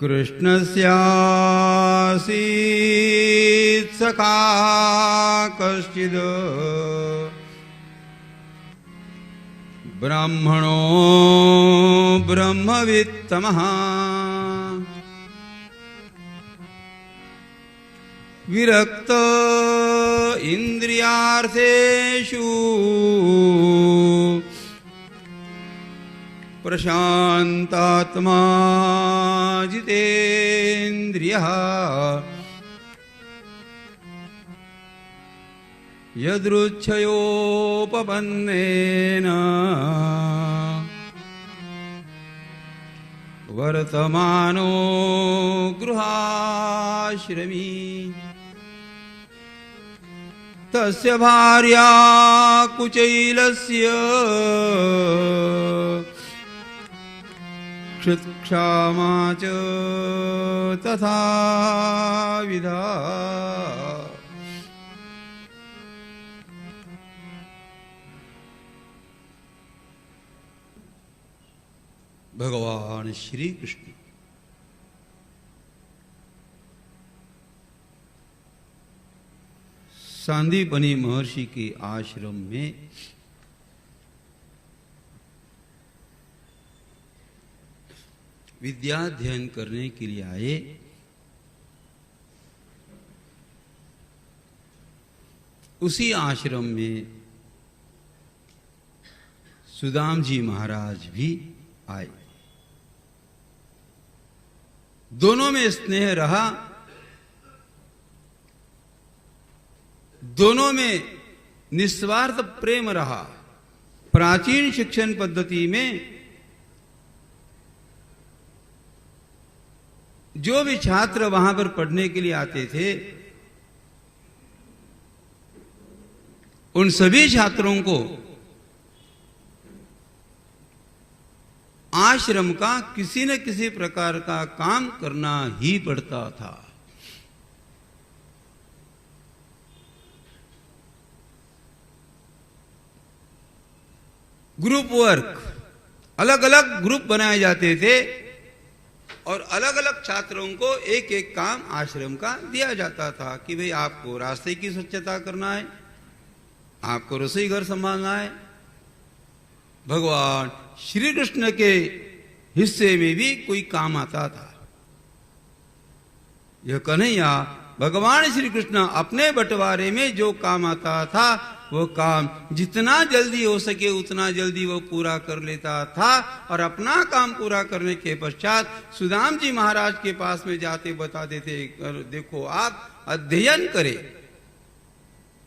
कृष्णस्यासीत् सखा कश्चिद् ब्राह्मणो ब्रह्मवित्तमः विरक्त इंद्रियार्थेषु प्रशांतात्मा जितेन्द्रियः यदृच्छयोपपन्नेन वर्तमानो गृहाश्रमी तस्य भार्या कुचैलस्य क्षुत्क्षामा च तथा विधा। भगवान श्री कृष्ण सांदीपनी महर्षि के आश्रम में विद्याध्ययन करने के लिए आए। उसी आश्रम में सुदाम जी महाराज भी आए। दोनों में स्नेह रहा, दोनों में निस्वार्थ प्रेम रहा। प्राचीन शिक्षण पद्धति में जो भी छात्र वहां पर पढ़ने के लिए आते थे, उन सभी छात्रों को आश्रम का किसी न किसी प्रकार का काम करना ही पड़ता था। ग्रुप वर्क, अलग अलग ग्रुप बनाए जाते थे और अलग अलग छात्रों को एक एक काम आश्रम का दिया जाता था कि भाई आपको रास्ते की स्वच्छता करना है, आपको रसोई घर संभालना है। भगवान श्री कृष्ण के हिस्से में भी कोई काम आता था। यह कन्हैया भगवान श्री कृष्ण अपने बंटवारे में जो काम आता था वो काम जितना जल्दी हो सके उतना जल्दी वो पूरा कर लेता था। और अपना काम पूरा करने के पश्चात सुदाम जी महाराज के पास में जाते बताते थे, देखो आप अध्ययन करें।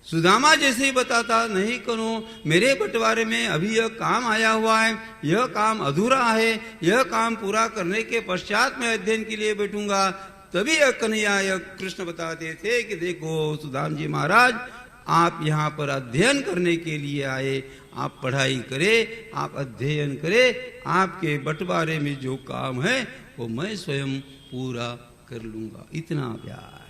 सुदामा जैसे ही बताता, नहीं करो, मेरे बंटवारे में अभी यह काम आया हुआ है, यह काम अधूरा है, यह काम पूरा करने के पश्चात मैं अध्ययन के लिए बैठूंगा। तभी यह कन्हैया यह कृष्ण बताते थे कि देखो सुदाम जी महाराज, आप यहाँ पर अध्ययन करने के लिए आए, आप पढ़ाई करें, आप अध्ययन करें, आपके बंटवारे में जो काम है वो मैं स्वयं पूरा कर लूंगा। इतना प्यार।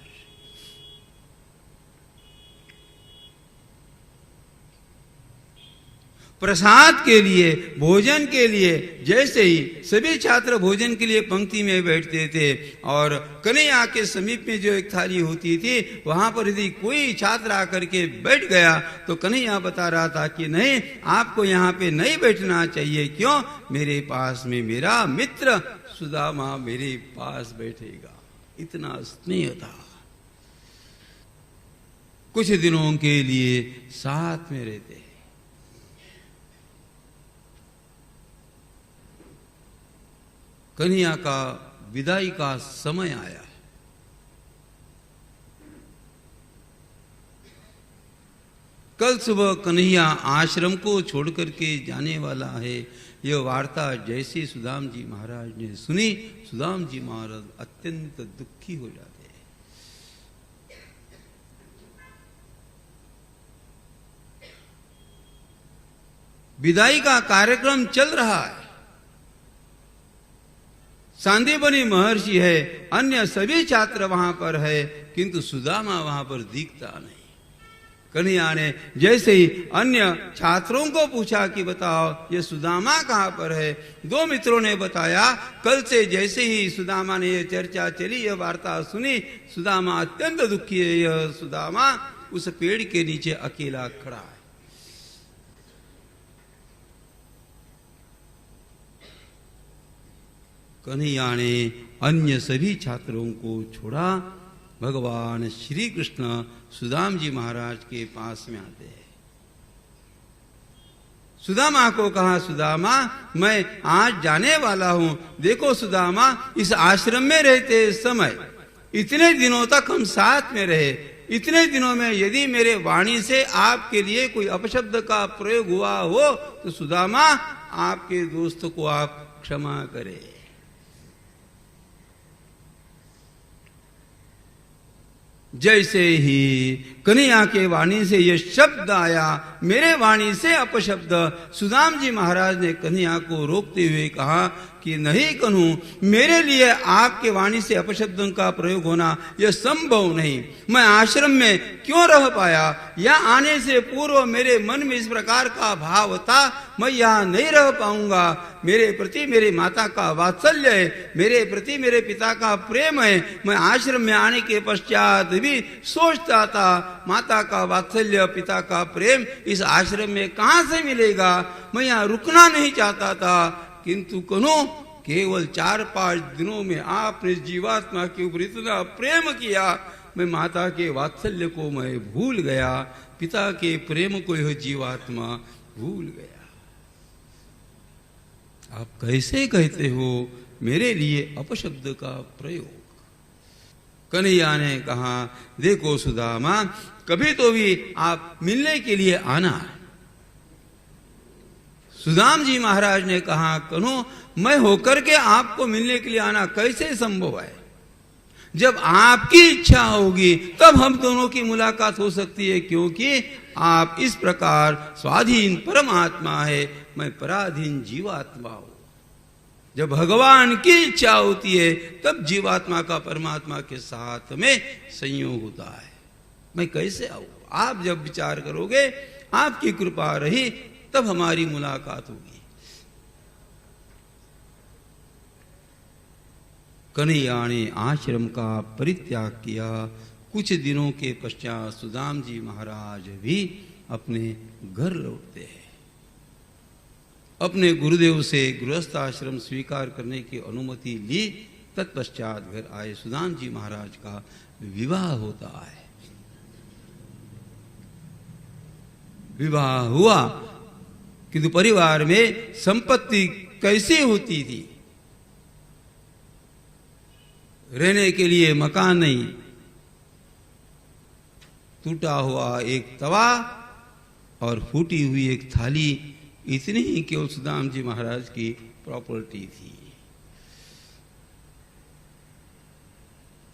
प्रसाद के लिए, भोजन के लिए, जैसे ही सभी छात्र भोजन के लिए पंक्ति में बैठते थे और कन्हैया के समीप में जो एक थाली होती थी वहां पर यदि कोई छात्र आकर के बैठ गया तो कन्हैया बता रहा था कि नहीं, आपको यहाँ पे नहीं बैठना चाहिए। क्यों? मेरे पास में मेरा मित्र सुदामा मेरे पास बैठेगा। इतना स्नेह था। कुछ दिनों के लिए साथ में रहते। कन्हैया का विदाई का समय आया। कल सुबह कन्हैया आश्रम को छोड़ करके जाने वाला है। यह वार्ता जैसे सुदाम जी महाराज ने सुनी, सुदाम जी महाराज अत्यंत दुखी हो जाते हैं। विदाई का कार्यक्रम चल रहा है। सांदीपनी महर्षि है, अन्य सभी छात्र वहां पर है, किंतु सुदामा वहां पर दिखता नहीं। कन्हैया ने जैसे ही अन्य छात्रों को पूछा कि बताओ ये सुदामा कहाँ पर है, दो मित्रों ने बताया कल से जैसे ही सुदामा ने ये चर्चा चली, यह वार्ता सुनी, सुदामा अत्यंत दुखी है। यह सुदामा उस पेड़ के नीचे अकेला खड़ा है। कन्हैया ने अन्य सभी छात्रों को छोड़ा। भगवान श्री कृष्ण सुदाम जी महाराज के पास में आते हैं। सुदामा को कहा, सुदामा मैं आज जाने वाला हूं। देखो सुदामा, इस आश्रम में रहते समय इतने दिनों तक हम साथ में रहे। इतने दिनों में यदि मेरे वाणी से आपके लिए कोई अपशब्द का प्रयोग हुआ हो तो सुदामा आपके दोस्त को आप क्षमा करें। जैसे ही कन्हैया के वाणी से यह शब्द आया, मेरे वाणी से अपशब्द, सुदाम जी महाराज ने कन्हैया को रोकते हुए कहा कि नहीं कन्हू, मेरे लिए आपके वाणी से अपशब्दों का प्रयोग होना यह संभव नहीं। मैं आश्रम में क्यों रह पाया? यहाँ आने से पूर्व मेरे मन में इस प्रकार का भाव था, मैं यहाँ नहीं रह पाऊंगा। मेरे प्रति मेरे माता का वात्सल्य है, मेरे प्रति मेरे पिता का प्रेम है। मैं आश्रम में आने के पश्चात भी सोचता था, माता का वात्सल्य, पिता का प्रेम इस आश्रम में कहाँ से मिलेगा। मैं यहाँ रुकना नहीं चाहता था, किंतु कन्हू केवल 4-5 दिनों में आपने जीवात्मा के ऊपर इतना प्रेम किया, मैं माता के वात्सल्य को मैं भूल गया, पिता के प्रेम को यह जीवात्मा भूल गया। आप कैसे कहते हो मेरे लिए अपशब्द का प्रयोग? कन्हैया ने कहा, देखो सुदामा, कभी तो भी आप मिलने के लिए आना है। सुदाम जी महाराज ने कहा, कन्हू मैं होकर के आपको मिलने के लिए आना कैसे संभव है? जब आपकी इच्छा होगी तब हम दोनों की मुलाकात हो सकती है, क्योंकि आप इस प्रकार स्वाधीन परमात्मा है, मैं पराधीन जीवात्मा हूं। जब भगवान की इच्छा होती है तब जीवात्मा का परमात्मा के साथ में संयोग होता है। मैं कैसे आऊं? आप जब विचार करोगे, आपकी कृपा रही तब हमारी मुलाकात होगी। कन्हैया ने आश्रम का परित्याग किया। कुछ दिनों के पश्चात सुदाम जी महाराज भी अपने घर लौटते हैं। अपने गुरुदेव से गृहस्थ आश्रम स्वीकार करने की अनुमति ली। तत्पश्चात घर आए। सुदाम जी महाराज का विवाह होता है। विवाह हुआ, किंतु परिवार में संपत्ति कैसी होती थी? रहने के लिए मकान नहीं, टूटा हुआ एक तवा और फूटी हुई एक थाली, इतनी ही केवल सुदाम जी महाराज की प्रॉपर्टी थी।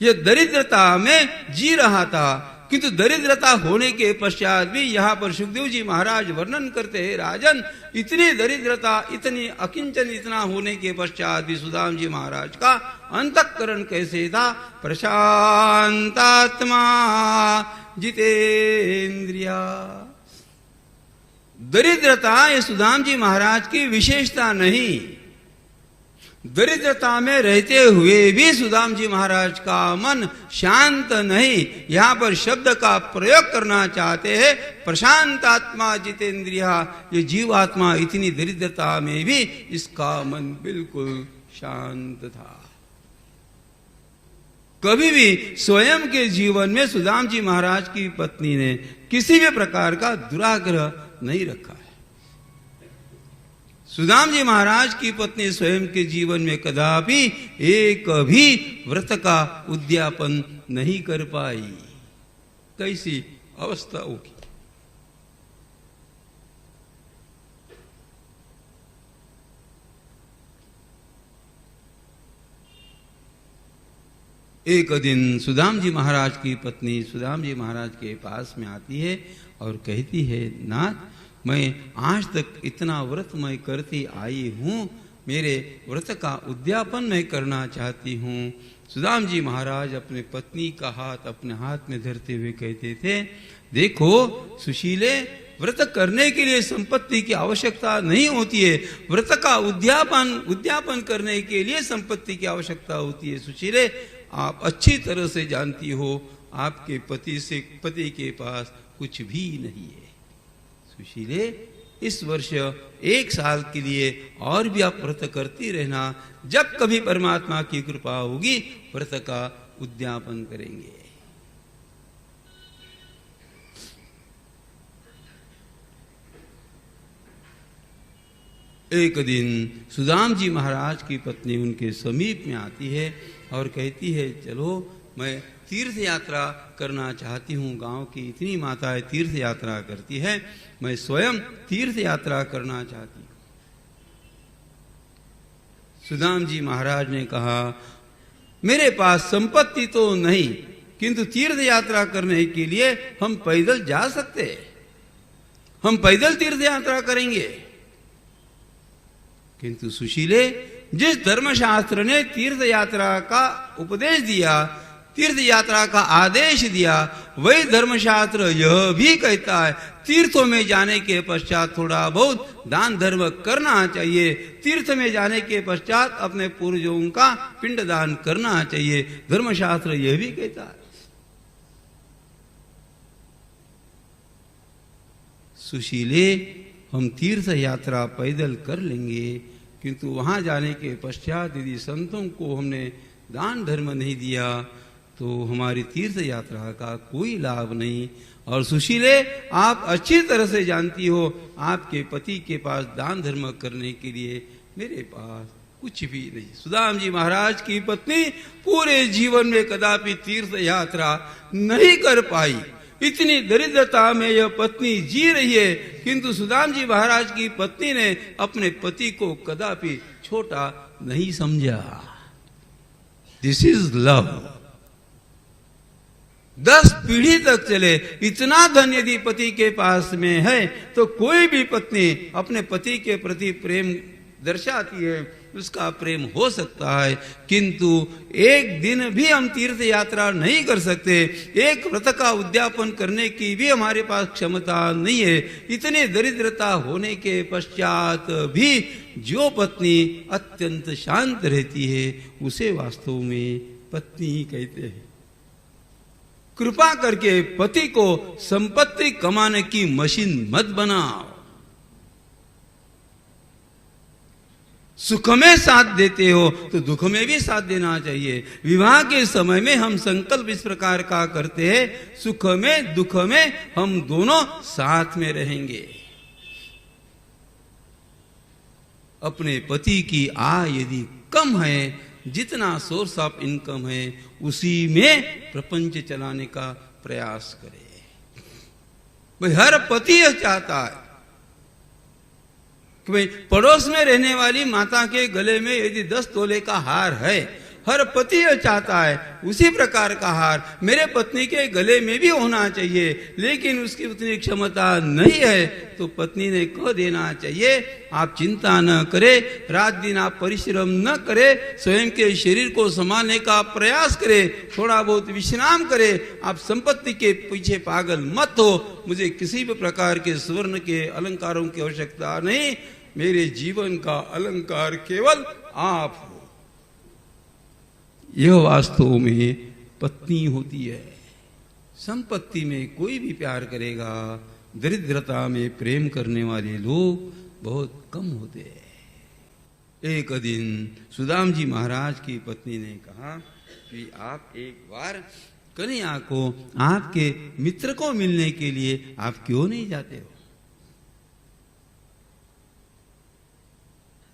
यह दरिद्रता में जी रहा था, किंतु दरिद्रता होने के पश्चात भी यहाँ पर सुखदेव जी महाराज वर्णन करते हैं, राजन इतनी दरिद्रता, इतनी अकिंचन, इतना होने के पश्चात भी सुदाम जी महाराज का अंतःकरण कैसे था? प्रशांतात्मा जितेंद्रिया। दरिद्रता ये सुदाम जी महाराज की विशेषता नहीं। दरिद्रता में रहते हुए भी सुदाम जी महाराज का मन शांत नहीं। यहाँ पर शब्द का प्रयोग करना चाहते हैं, प्रशांतात्मा जितेंद्रिया। ये जीवात्मा इतनी दरिद्रता में भी इसका मन बिल्कुल शांत था। कभी भी स्वयं के जीवन में सुदाम जी महाराज की पत्नी ने किसी भी प्रकार का दुराग्रह नहीं रखा है। सुदाम जी महाराज की पत्नी स्वयं के जीवन में कदापि एक भी व्रत का उद्यापन नहीं कर पाई। कैसी अवस्था होगी? एक दिन सुदाम जी महाराज की पत्नी सुदाम जी महाराज के पास में आती है और कहती है, नाथ मैं आज तक इतना व्रत मैं करती आई हूँ, मेरे व्रत का उद्यापन मैं करना चाहती हूँ। सुदाम जी महाराज अपने पत्नी का हाथ अपने हाथ में धरते हुए कहते थे, देखो सुशीले, व्रत करने के लिए संपत्ति की आवश्यकता नहीं होती है, व्रत का उद्यापन करने के लिए संपत्ति की आवश्यकता होती है। सुशीले, आप अच्छी तरह से जानती हो आपके पति के पास कुछ भी नहीं है। सुशीले, इस वर्ष 1 साल के लिए और भी आप व्रत करती रहना, जब कभी परमात्मा की कृपा होगी व्रत का उद्यापन करेंगे। एक दिन सुदाम जी महाराज की पत्नी उनके समीप में आती है और कहती है, चलो मैं तीर्थ यात्रा करना चाहती हूँ। गांव की इतनी माताएं तीर्थ यात्रा करती है, मैं स्वयं तीर्थ यात्रा करना चाहती हूँ। सुदाम जी महाराज ने कहा, मेरे पास संपत्ति तो नहीं, किंतु तीर्थ यात्रा करने के लिए हम पैदल जा सकते हैं, हम पैदल तीर्थ यात्रा करेंगे। किंतु सुशीले, जिस धर्मशास्त्र ने तीर्थ यात्रा का उपदेश दिया, तीर्थ यात्रा का आदेश दिया, वही धर्मशास्त्र यह भी कहता है तीर्थों में जाने के पश्चात थोड़ा बहुत दान धर्म करना चाहिए, तीर्थ में जाने के पश्चात अपने पूर्वजों का पिंडदान करना चाहिए, धर्मशास्त्र यह भी कहता है। सुशीले, हम तीर्थ यात्रा पैदल कर लेंगे, किंतु वहां जाने के पश्चात यदि संतों को हमने दान धर्म नहीं दिया तो हमारी तीर्थ यात्रा का कोई लाभ नहीं। और सुशीले, आप अच्छी तरह से जानती हो आपके पति के पास दान धर्म करने के लिए मेरे पास कुछ भी नहीं। सुदाम जी महाराज की पत्नी पूरे जीवन में कदापि तीर्थ यात्रा नहीं कर पाई, इतनी दरिद्रता में यह पत्नी जी रही है, किंतु सुदाम जी महाराज की पत्नी ने अपने पति को कदापि छोटा नहीं समझा। This is love. 10 पीढ़ी तक चले, इतना धन यदि पति के पास में है तो कोई भी पत्नी अपने पति के प्रति प्रेम दर्शाती है, उसका प्रेम हो सकता है। किंतु एक दिन भी हम तीर्थ यात्रा नहीं कर सकते, एक व्रत का उद्यापन करने की भी हमारे पास क्षमता नहीं है। इतने दरिद्रता होने के पश्चात भी जो पत्नी अत्यंत शांत रहती है उसे वास्तव में पत्नी ही कहते हैं। कृपा करके पति को संपत्ति कमाने की मशीन मत बनाओ। सुख में साथ देते हो तो दुख में भी साथ देना चाहिए। विवाह के समय में हम संकल्प इस प्रकार का करते हैं, सुख में दुख में हम दोनों साथ में रहेंगे। अपने पति की आय यदि कम है, जितना सोर्स ऑफ इनकम है उसी में प्रपंच चलाने का प्रयास करें। भाई हर पति यह चाहता है कि भाई पड़ोस में रहने वाली माता के गले में यदि 10 तोले का हार है, हर पति यह चाहता है उसी प्रकार का हार मेरे पत्नी के गले में भी होना चाहिए, लेकिन उसकी उतनी क्षमता नहीं है तो पत्नी ने कह देना चाहिए, आप चिंता न करें, रात दिन आप परिश्रम न करें, स्वयं के शरीर को संभालने का प्रयास करें, थोड़ा बहुत विश्राम करें, आप संपत्ति के पीछे पागल मत हो, मुझे किसी भी प्रकार के स्वर्ण के अलंकारों की आवश्यकता नहीं, मेरे जीवन का अलंकार केवल आप हो। यह वास्तव में पत्नी होती है। संपत्ति में कोई भी प्यार करेगा, दरिद्रता में प्रेम करने वाले लोग बहुत कम होते हैं। एक दिन सुदाम जी महाराज की पत्नी ने कहा कि आप एक बार कन्हैया को आपके मित्र को मिलने के लिए आप क्यों नहीं जाते हो।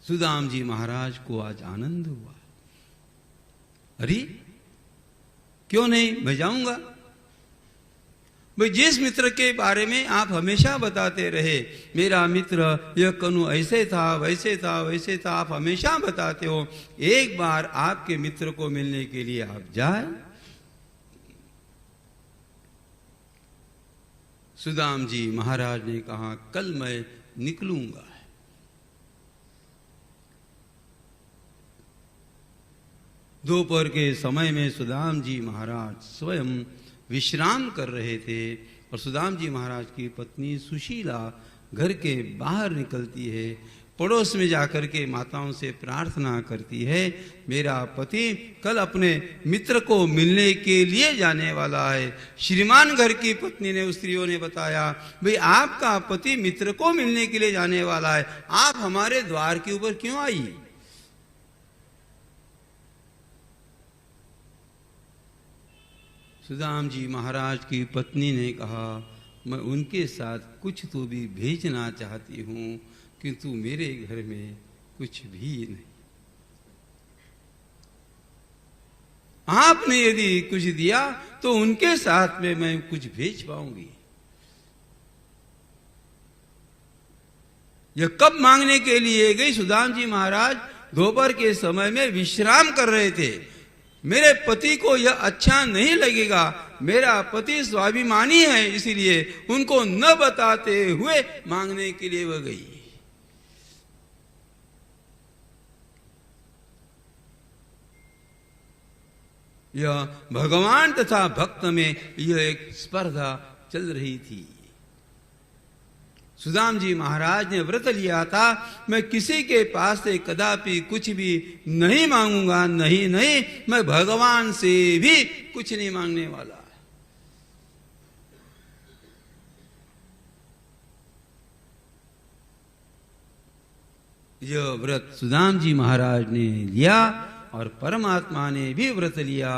सुदाम जी महाराज को आज आनंद हुआ। अरे क्यों नहीं, मैं जाऊंगा। भाई जिस मित्र के बारे में आप हमेशा बताते रहे, मेरा मित्र यह कनु ऐसे था वैसे था वैसे था, आप हमेशा बताते हो, एक बार आपके मित्र को मिलने के लिए आप जाए। सुदाम जी महाराज ने कहा कल मैं निकलूंगा। दोपहर के समय में सुदाम जी महाराज स्वयं विश्राम कर रहे थे। और सुदाम जी महाराज की पत्नी सुशीला घर के बाहर निकलती है, पड़ोस में जाकर के माताओं से प्रार्थना करती है, मेरा पति कल अपने मित्र को मिलने के लिए जाने वाला है। श्रीमान घर की पत्नी ने, उस स्त्रियों ने बताया, भाई आपका पति मित्र को मिलने के लिए जाने वाला है, आप हमारे द्वार के ऊपर क्यों आई? सुदाम जी महाराज की पत्नी ने कहा, मैं उनके साथ कुछ तो भी भेजना चाहती हूं, किंतु मेरे घर में कुछ भी नहीं। आपने यदि कुछ दिया तो उनके साथ में मैं कुछ भेज पाऊंगी। यह कब मांगने के लिए गई? सुदाम जी महाराज दोपहर के समय में विश्राम कर रहे थे। मेरे पति को यह अच्छा नहीं लगेगा, मेरा पति स्वाभिमानी है, इसीलिए उनको न बताते हुए मांगने के लिए वह गई। यह भगवान तथा भक्त में यह एक स्पर्धा चल रही थी। सुदाम जी महाराज ने व्रत लिया था, मैं किसी के पास से कदापि कुछ भी नहीं मांगूंगा, नहीं नहीं, मैं भगवान से भी कुछ नहीं मांगने वाला। यह व्रत सुदाम जी महाराज ने लिया और परमात्मा ने भी व्रत लिया।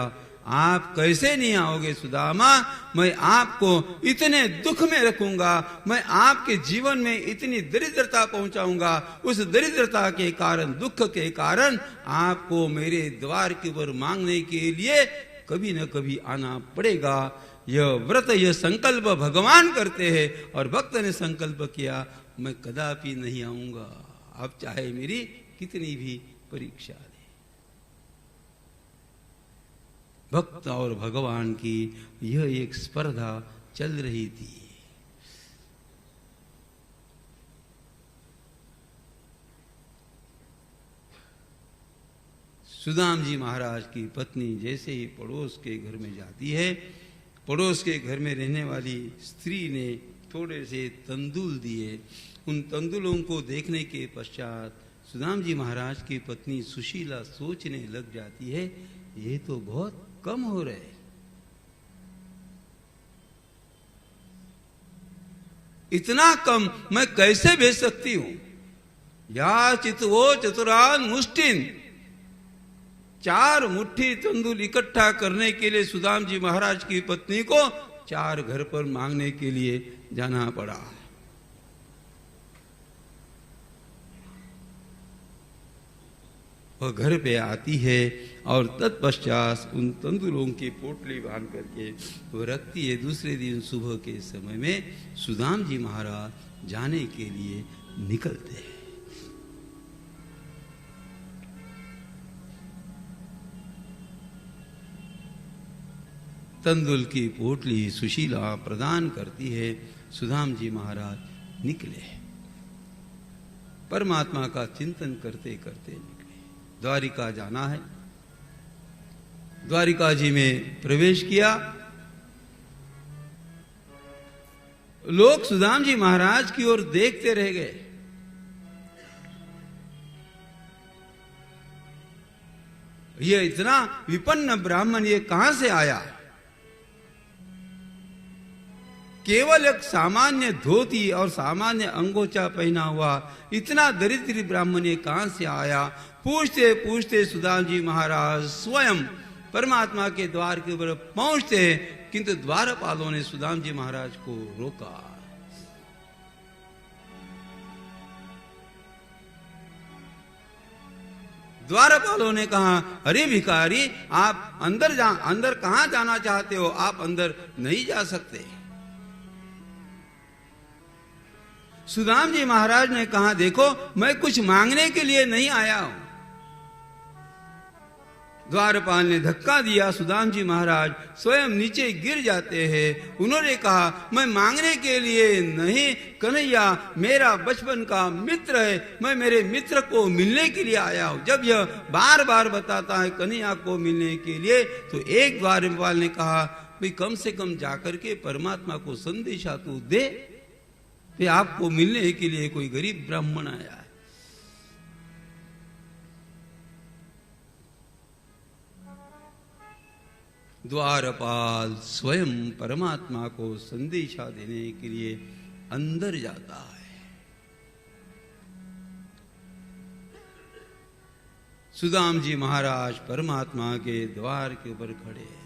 आप कैसे नहीं आओगे सुदामा, मैं आपको इतने दुख में रखूंगा, मैं आपके जीवन में इतनी दरिद्रता पहुंचाऊंगा, उस दरिद्रता के कारण, दुख के कारण आपको मेरे द्वार के ऊपर मांगने के लिए कभी न कभी आना पड़ेगा। यह व्रत, यह संकल्प भगवान करते हैं और भक्त ने संकल्प किया, मैं कदापि नहीं आऊंगा, अब चाहे मेरी कितनी भी परीक्षा दे। भक्त और भगवान की यह एक स्पर्धा चल रही थी। सुदाम जी महाराज की पत्नी जैसे ही पड़ोस के घर में जाती है, पड़ोस के घर में रहने वाली स्त्री ने थोड़े से तंदुल दिए। उन तंदुलों को देखने के पश्चात सुदाम जी महाराज की पत्नी सुशीला सोचने लग जाती है, ये तो बहुत कम हो रहे, इतना कम मैं कैसे भेज सकती हूं? या चितवो चतुरान मुष्टिन, 4 मुट्ठी तंदुल इकट्ठा करने के लिए सुदाम जी महाराज की पत्नी को 4 घर पर मांगने के लिए जाना पड़ा। वह घर पे आती है और तत्पश्चात उन तंदुलों की पोटली बांध करके वो रखती है। दूसरे दिन सुबह के समय में सुदाम जी महाराज जाने के लिए निकलते हैं। तंदुल की पोटली सुशीला प्रदान करती है। सुदाम जी महाराज निकले, परमात्मा का चिंतन करते करते निकले। द्वारिका जाना है। द्वारिका जी में प्रवेश किया। लोग सुदाम जी महाराज की ओर देखते रह गए। ये इतना विपन्न ब्राह्मण ये कहां से आया? केवल एक सामान्य धोती और सामान्य अंगोछा पहना हुआ इतना दरिद्री ब्राह्मण ये कहां से आया? पूछते पूछते सुदाम जी महाराज स्वयं परमात्मा के द्वार के ऊपर पहुंचते हैं, किंतु द्वारपालों ने सुदाम जी महाराज को रोका। द्वारपालों ने कहा, अरे भिखारी, आप अंदर कहां जाना चाहते हो? आप अंदर नहीं जा सकते। सुदाम जी महाराज ने कहा, देखो मैं कुछ मांगने के लिए नहीं आया हूं। द्वारपाल ने धक्का दिया। सुदाम जी महाराज स्वयं नीचे गिर जाते हैं। उन्होंने कहा, मैं मांगने के लिए नहीं, कन्हैया मेरा बचपन का मित्र है, मैं मेरे मित्र को मिलने के लिए आया हूं। जब यह बार बार बताता है कन्हैया को मिलने के लिए, तो एक द्वारपाल ने कहा, भाई कम से कम जाकर के परमात्मा को संदेशा तो दे, फिर आपको मिलने के लिए कोई गरीब ब्राह्मण आया है। द्वारपाल स्वयं परमात्मा को संदेशा देने के लिए अंदर जाता है। सुदाम जी महाराज परमात्मा के द्वार के ऊपर खड़े हैं।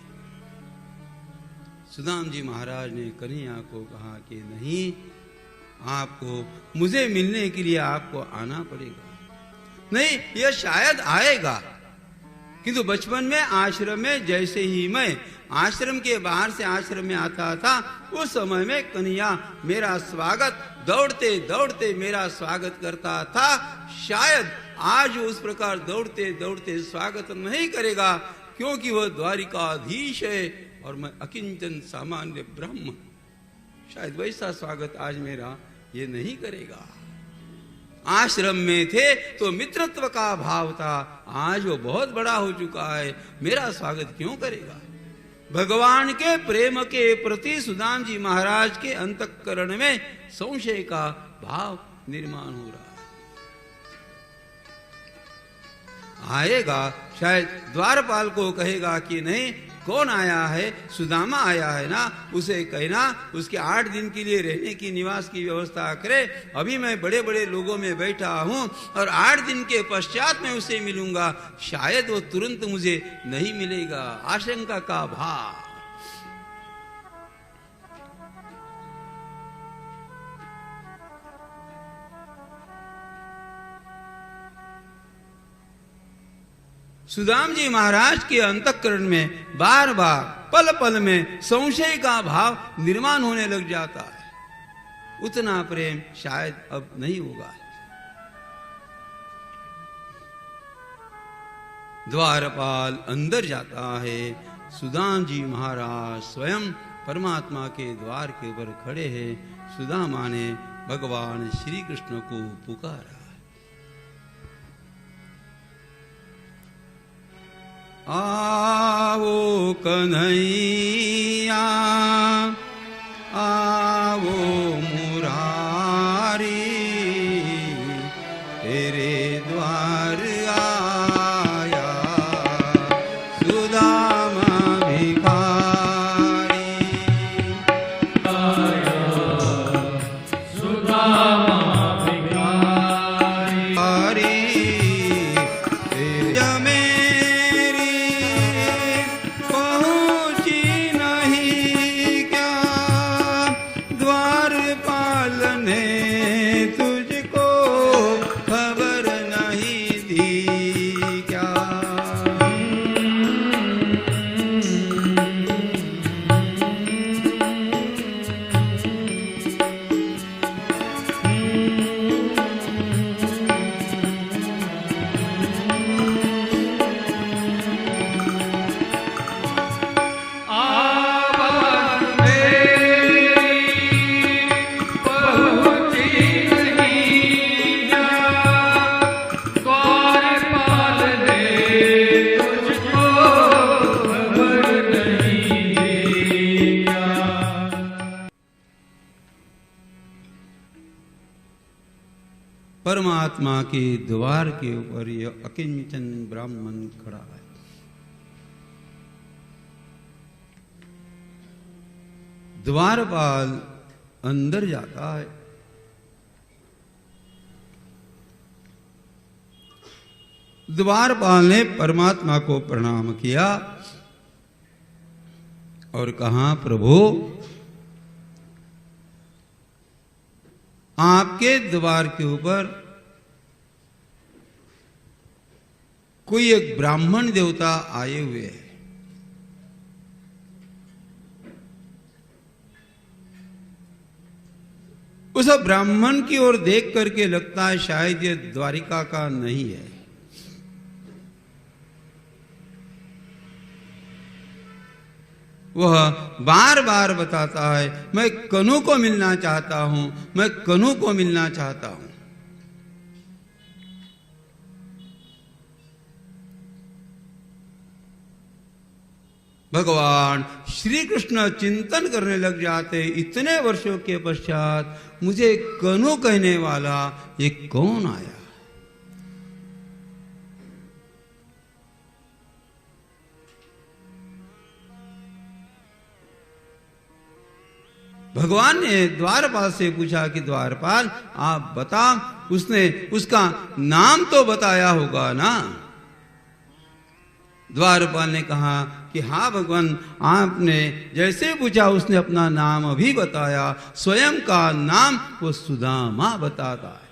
सुदाम जी महाराज ने कन्हैया को कहा कि नहीं, आपको मुझे मिलने के लिए आपको आना पड़ेगा। नहीं, यह शायद आएगा, किंतु बचपन में आश्रम में जैसे ही मैं आश्रम के बाहर से आश्रम में आता था, उस समय में कन्हैया मेरा स्वागत दौड़ते दौड़ते मेरा स्वागत करता था। शायद आज उस प्रकार दौड़ते दौड़ते स्वागत नहीं करेगा, क्योंकि वह द्वारिकाधीश है और मैं अकिंचन सामान्य ब्रह्म। शायद वैसा स्वागत आज मेरा ये नहीं करेगा। आश्रम में थे तो मित्रत्व का भाव था, आज वो बहुत बड़ा हो चुका है, मेरा स्वागत क्यों करेगा। भगवान के प्रेम के प्रति सुदाम जी महाराज के अंतःकरण में संशय का भाव निर्माण हो रहा है। आएगा, शायद द्वारपाल को कहेगा कि नहीं, कौन आया है, सुदामा आया है ना, उसे कहना उसके 8 दिन के लिए रहने की निवास की व्यवस्था करे। अभी मैं बड़े बड़े लोगों में बैठा हूं और 8 दिन के पश्चात मैं उसे मिलूंगा, शायद वो तुरंत मुझे नहीं मिलेगा। आशंका का भाव। सुदाम जी महाराज के अंतःकरण में बार बार पल पल में संशय का भाव निर्माण होने लग जाता है। उतना प्रेम शायद अब नहीं होगा। द्वारपाल अंदर जाता है। सुदाम जी महाराज स्वयं परमात्मा के द्वार के ऊपर खड़े हैं। सुदामा ने भगवान श्री कृष्ण को पुकारा। आवो कन्हैया, आवो मुरारी, तेरे द्वार आया सुदामा भिखारी। आया सुदामा भिखारी, परमात्मा के द्वार के ऊपर यह अकिंचन ब्राह्मण खड़ा है। द्वारपाल अंदर जाता है। द्वारपाल ने परमात्मा को प्रणाम किया और कहा, प्रभु आपके द्वार के ऊपर कोई एक ब्राह्मण देवता आए हुए हैं। उस ब्राह्मण की ओर देख करके लगता है शायद ये द्वारिका का नहीं है। वह बार बार बताता है, मैं कन्हू को मिलना चाहता हूं, मैं कन्हू को मिलना चाहता हूं। भगवान श्री कृष्ण चिंतन करने लग जाते, इतने वर्षों के पश्चात मुझे कनु कहने वाला ये कौन आया। भगवान ने द्वारपाल से पूछा कि द्वारपाल आप बता, उसने उसका नाम तो बताया होगा ना। द्वारपाल ने कहा कि हाँ भगवान, आपने जैसे पूछा उसने अपना नाम भी बताया, स्वयं का नाम वो सुदामा बताता है।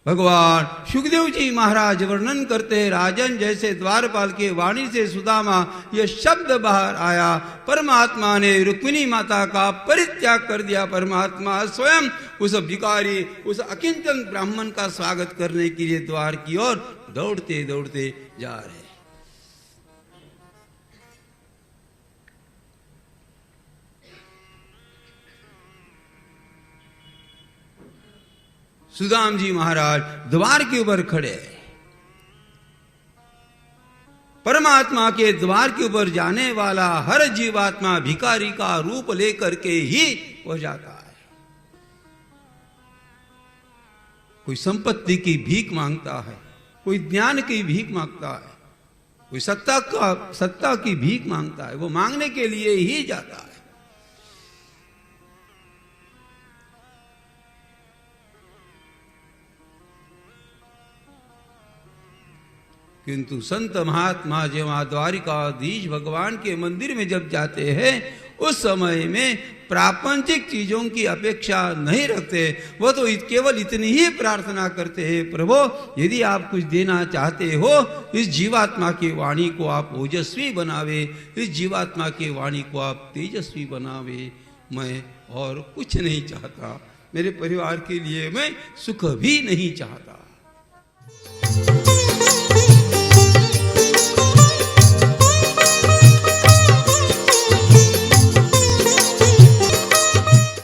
भगवान सुखदेव जी महाराज वर्णन करते हैं, राजन जैसे द्वारपाल के वाणी से सुदामा यह शब्द बाहर आया, परमात्मा ने रुक्मिणी माता का परित्याग कर दिया। परमात्मा स्वयं उस भिखारी, उस अकिंचन ब्राह्मण का स्वागत करने के लिए द्वार की ओर दौड़ते दौड़ते जा रहे। सुदाम जी महाराज द्वार के ऊपर खड़े, परमात्मा के द्वार के ऊपर जाने वाला हर जीवात्मा भिखारी का रूप लेकर के ही हो जाता है। कोई संपत्ति की भीख मांगता है, कोई ज्ञान की भीख मांगता है, कोई सत्ता की भीख मांगता है, वो मांगने के लिए ही जाता है। किंतु संत महात्मा जब द्वारिकाधीश भगवान के मंदिर में जब जाते हैं, उस समय में प्रापंचिक चीजों की अपेक्षा नहीं रखते। वो तो केवल इतनी ही प्रार्थना करते हैं, प्रभु यदि आप कुछ देना चाहते हो, इस जीवात्मा की वाणी को आप ओजस्वी बनावे, इस जीवात्मा की वाणी को आप तेजस्वी बनावे। मैं और कुछ नहीं चाहता, मेरे परिवार के लिए मैं सुख भी नहीं चाहता।